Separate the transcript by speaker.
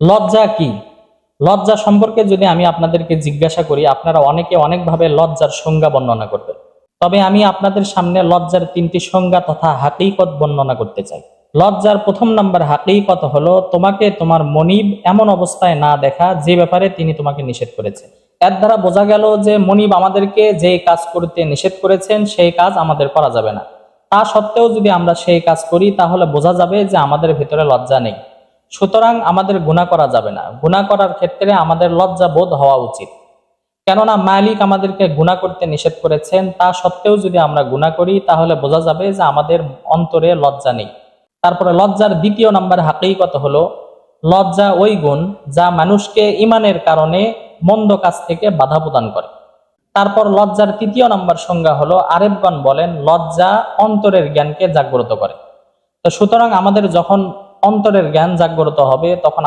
Speaker 1: লজ্জা কি? লজ্জা সম্পর্কে যদি আমি আপনাদেরকে জিজ্ঞাসা করি, আপনারা অনেকে অনেকভাবে লজ্জার সংজ্ঞা বর্ণনা করবেন। তবে আমি আপনাদের সামনে লজ্জার ৩টি সংজ্ঞা তথা হাকিকত বর্ণনা করতে চাই। লজ্জার প্রথম নাম্বার হাকিকত হলো তোমাকে তোমার মনিব এমন অবস্থায় না দেখা যে ব্যাপারে তিনি তোমাকে নিষেধ করেছেন। এর দ্বারা বোঝা গেল যে মনিব আমাদেরকে যে কাজ করতে নিষেধ করেছেন সেই কাজ আমাদের করা যাবে না। তা সত্ত্বেও যদি আমরা সেই কাজ করি তাহলে বোঝা যাবে যে আমাদের ভিতরে লজ্জা নেই। সুতরাং আমাদের গুনাহ করা যাবে না। গুনাহ করার ক্ষেত্রে আমাদের লজ্জা বোধ হওয়া উচিত, কেননা মালিক আমাদেরকে গুনাহ করতে নিষেধ করেছেন। তা সত্ত্বেও যদি আমরা গুনাহ করি তাহলে বোঝা যাবে যে আমাদের অন্তরে লজ্জা নেই। তারপরে লজ্জার দ্বিতীয় নাম্বার হাকিকত হলো লজ্জা ওই গুণ যা মানুষকে ঈমানের কারণে মন্দ কাজ থেকে বাধা প্রদান করে। তারপর লজ্জার তৃতীয় নাম্বার সংজ্ঞা হলো আরেফগণ বলেন লজ্জা অন্তরের জ্ঞানকে জাগ্রত করে। তো সুতরাং আমাদের যখন অন্তরের জ্ঞান জাগ্রত হবে তখন